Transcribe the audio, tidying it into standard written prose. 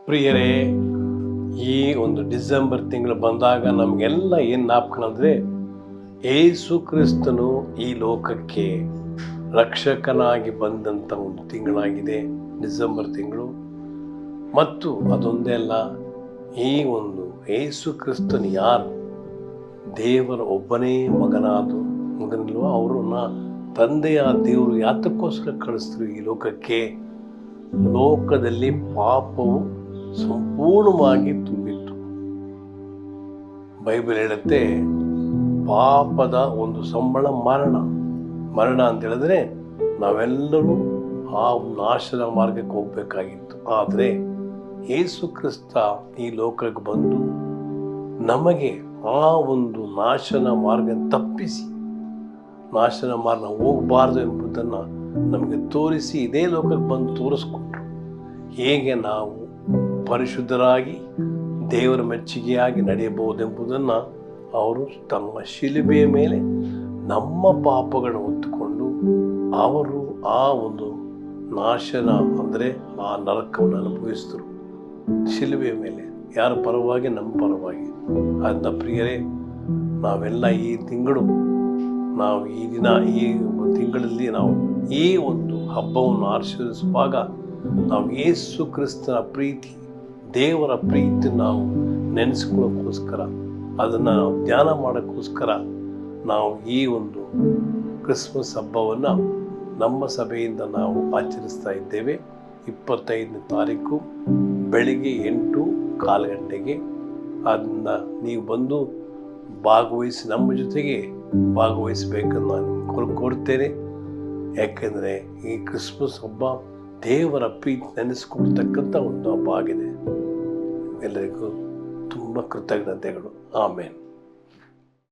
ಪ್ರಿಯರೇ, ಈ ಒಂದು ಡಿಸೆಂಬರ್ ತಿಂಗಳು ಬಂದಾಗ ನಮಗೆಲ್ಲ ಏನು ಜ್ಞಾಪಕ ಅಂದರೆ, ಯೇಸು ಕ್ರಿಸ್ತನು ಈ ಲೋಕಕ್ಕೆ ರಕ್ಷಕನಾಗಿ ಬಂದಂಥ ಒಂದು ತಿಂಗಳಾಗಿದೆ ಡಿಸೆಂಬರ್ ತಿಂಗಳು. ಮತ್ತು ಅದೊಂದೇ ಅಲ್ಲ, ಈ ಒಂದು ಯೇಸು ಕ್ರಿಸ್ತನು ಯಾರು? ದೇವರ ಒಬ್ಬನೇ ಮಗನಿಲ್ವ, ಅವರನ್ನ ತಂದೆಯ ದೇವರು ಯಾತಕ್ಕೋಸ್ಕರ ಕಳಿಸಿದ್ರು ಈ ಲೋಕಕ್ಕೆ? ಲೋಕದಲ್ಲಿ ಪಾಪವು ಸಂಪೂರ್ಣವಾಗಿ ತುಂಬಿತ್ತು. ಬೈಬಲ್ ಹೇಳುತ್ತೆ, ಪಾಪದ ಒಂದು ಸಂಬಳ ಮರಣ ಅಂತ ಹೇಳಿದ್ರೆ ನಾವೆಲ್ಲರೂ ಆ ನಾಶದ ಮಾರ್ಗಕ್ಕೆ ಹೋಗ್ಬೇಕಾಗಿತ್ತು. ಆದರೆ ಯೇಸು ಕ್ರಿಸ್ತ ಈ ಲೋಕಕ್ಕೆ ಬಂದು ನಮಗೆ ಆ ಒಂದು ನಾಶನ ಮಾರ್ಗ ತಪ್ಪಿಸಿ, ನಾಶನ ಮಾರ್ಗ ಹೋಗಬಾರ್ದು ಎಂಬುದನ್ನು ನಮಗೆ ತೋರಿಸಿ ಇದೇ ಲೋಕಕ್ಕೆ ಬಂದು ತೋರಿಸ್ಕೊಟ್ರು. ಹೇಗೆ ನಾವು ಪರಿಶುದ್ಧರಾಗಿ ದೇವರ ಮೆಚ್ಚುಗೆಯಾಗಿ ನಡೆಯಬಹುದೆಂಬುದನ್ನು ಅವರು ತಮ್ಮ ಶಿಲುಬೆಯ ಮೇಲೆ ನಮ್ಮ ಪಾಪಗಳನ್ನು ಹೊತ್ತುಕೊಂಡು ಅವರು ಆ ಒಂದು ನಾಶನ ಅಂದರೆ ಆ ನರಕವನ್ನು ಅನುಭವಿಸಿದರು ಶಿಲುಬೆಯ ಮೇಲೆ. ಯಾರ ಪರವಾಗಿ? ನಮ್ಮ ಪರವಾಗಿ. ಅದನ್ನ ಪ್ರಿಯರೇ, ನಾವೆಲ್ಲ ಈ ತಿಂಗಳು, ನಾವು ಈ ದಿನ, ಈ ತಿಂಗಳಲ್ಲಿ ನಾವು ಈ ಒಂದು ಹಬ್ಬವನ್ನು ಆಚರಿಸುವಾಗ ನಾವು ಯೇಸು ಕ್ರಿಸ್ತನ ಪ್ರೀತಿ, ದೇವರ ಪ್ರೀತಿ ನಾವು ನೆನೆಸ್ಕೊಳ್ಳೋಕ್ಕೋಸ್ಕರ, ಅದನ್ನು ನಾವು ಧ್ಯಾನ ಮಾಡೋಕ್ಕೋಸ್ಕರ ನಾವು ಈ ಒಂದು ಕ್ರಿಸ್ಮಸ್ ಹಬ್ಬವನ್ನು ನಮ್ಮ ಸಭೆಯಿಂದ ನಾವು ಆಚರಿಸ್ತಾ ಇದ್ದೇವೆ. 25ನೇ ತಾರೀಕು ಬೆಳಿಗ್ಗೆ 8:15 ಗಂಟೆಗೆ. ಅದನ್ನ ನೀವು ಬಂದು ಭಾಗವಹಿಸಿ, ನಮ್ಮ ಜೊತೆಗೆ ಭಾಗವಹಿಸಬೇಕನ್ನು ನಾನು ಕೋರ್ತೇನೆ. ಯಾಕೆಂದರೆ ಈ ಕ್ರಿಸ್ಮಸ್ ಹಬ್ಬ ದೇವರ ಪ್ರೀತಿ ನೆನೆಸ್ಕೊಳ್ತಕ್ಕಂಥ ಒಂದು ಹಬ್ಬ ಆಗಿದೆ. ಎಲ್ಲರಿಗೂ ತುಂಬ ಕೃತಜ್ಞತೆಗಳು. ಆಮೇನ್.